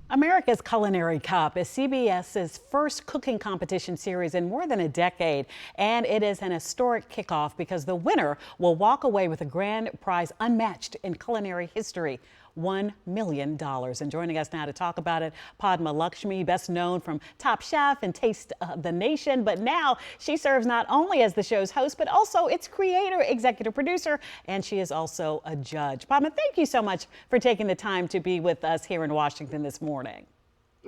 America's Culinary Cup is CBS's first cooking competition series in more than a decade, and it is an historic kickoff because the winner will walk away with a grand prize unmatched in culinary history. $1 million. And joining us now to talk about it, Padma Lakshmi, best known from Top Chef and Taste the Nation, but now she serves not only as the show's host, but also its creator, executive producer, and she is also a judge. Padma, thank you so much for taking the time to be with us here in Washington this morning.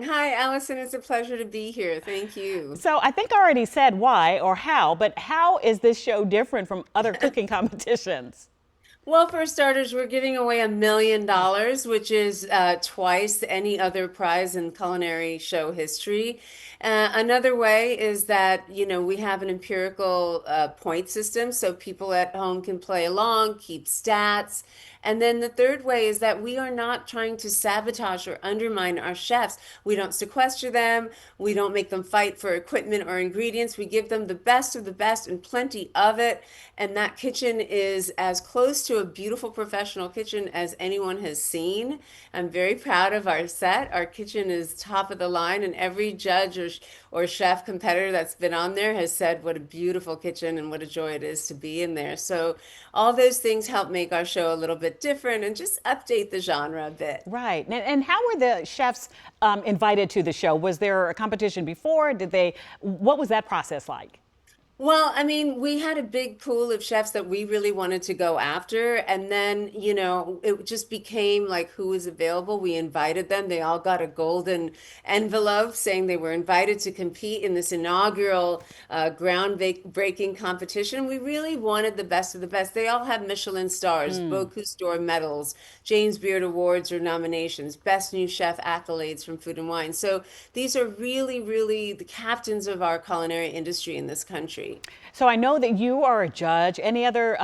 Hi, Allison. It's a pleasure to be here. Thank you. So I think I already said why or how, but how is this show different from other cooking competitions? Well, for starters, we're giving away $1 million, which is twice any other prize in culinary show history. Another way is that, we have an empirical point system so people at home can play along, keep stats. And then the third way is that we are not trying to sabotage or undermine our chefs. We don't sequester them. We don't make them fight for equipment or ingredients. We give them the best of the best and plenty of it. And that kitchen is as close to a beautiful professional kitchen as anyone has seen. I'm very proud of our set. Our kitchen is top of the line, and every judge or chef competitor that's been on there has said what a beautiful kitchen and what a joy it is to be in there. So all those things help make our show a little bit different and just update the genre a bit. Right. And how were the chefs invited to the show? Was there a competition before? What was that process like? Well, I mean, we had a big pool of chefs that we really wanted to go after. And then, it just became like who was available. We invited them. They all got a golden envelope saying they were invited to compete in this inaugural groundbreaking competition. We really wanted the best of the best. They all have Michelin stars, Bocuse d'Or medals, James Beard Awards or nominations, Best New Chef accolades from Food and Wine. So these are really, really the captains of our culinary industry in this country. So I know that you are a judge. Any other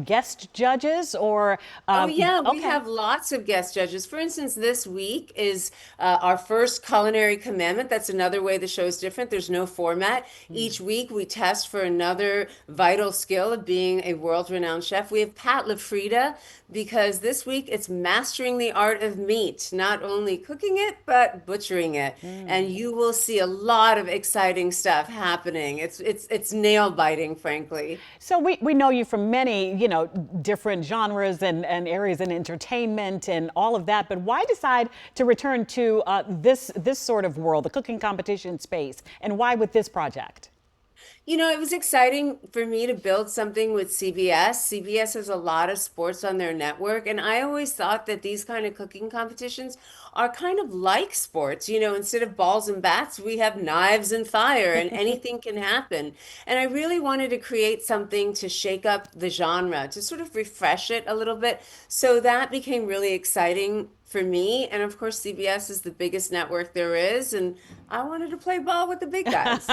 guest judges or? Oh, yeah, we Okay. have lots of guest judges. For instance, this week is our first culinary commandment. That's another way the show is different. There's no format. Each week we test for another vital skill of being a world-renowned chef. We have Pat LaFrida because this week it's mastering the art of meat, not only cooking it, but butchering it. And you will see a lot of exciting stuff happening. It's nail biting, frankly. So we know you from many, different genres and areas in entertainment and all of that. But why decide to return to this sort of world, the cooking competition space, and why with this project? It was exciting for me to build something with CBS. CBS has a lot of sports on their network, and I always thought that these kind of cooking competitions are kind of like sports. Instead of balls and bats, we have knives and fire, and anything can happen. And I really wanted to create something to shake up the genre, to sort of refresh it a little bit. So that became really exciting for me. And of course, CBS is the biggest network there is, and I wanted to play ball with the big guys.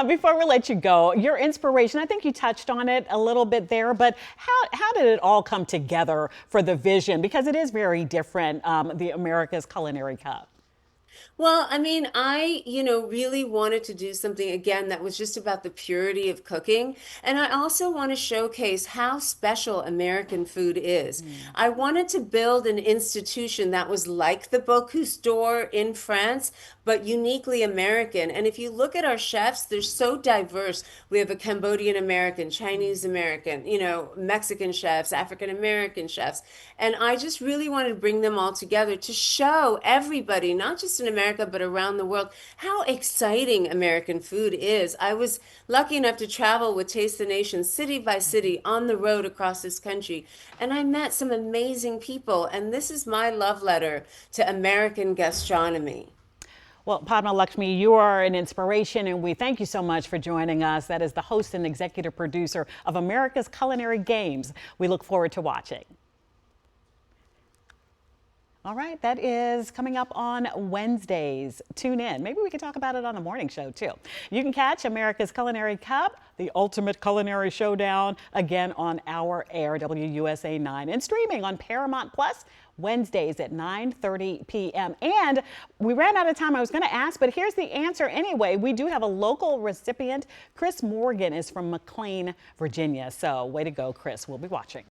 Before we let you go, your inspiration, I think you touched on it a little bit there, but how did it all come together for the vision? Because it is very different, the America's Culinary Cup. Well, I mean, really wanted to do something again that was just about the purity of cooking. And I also want to showcase how special American food is. I wanted to build an institution that was like the Bocuse d'Or in France, but uniquely American. And if you look at our chefs, they're so diverse. We have a Cambodian American, Chinese American, Mexican chefs, African American chefs. And I just really wanted to bring them all together to show everybody, not just in America, but around the world, how exciting American food is. I was lucky enough to travel with Taste the Nation city by city on the road across this country. And I met some amazing people. And this is my love letter to American gastronomy. Well, Padma Lakshmi, you are an inspiration, and we thank you so much for joining us. That is the host and executive producer of America's Culinary Games. We look forward to watching. All right, that is coming up on Wednesdays. Tune in. Maybe we can talk about it on the morning show, too. You can catch America's Culinary Cup, the ultimate culinary showdown, again on our air, WUSA 9, and streaming on Paramount Plus Wednesdays at 9:30 p.m. And we ran out of time. I was going to ask, but here's the answer anyway. We do have a local recipient. Chris Morgan is from McLean, Virginia. So way to go, Chris. We'll be watching.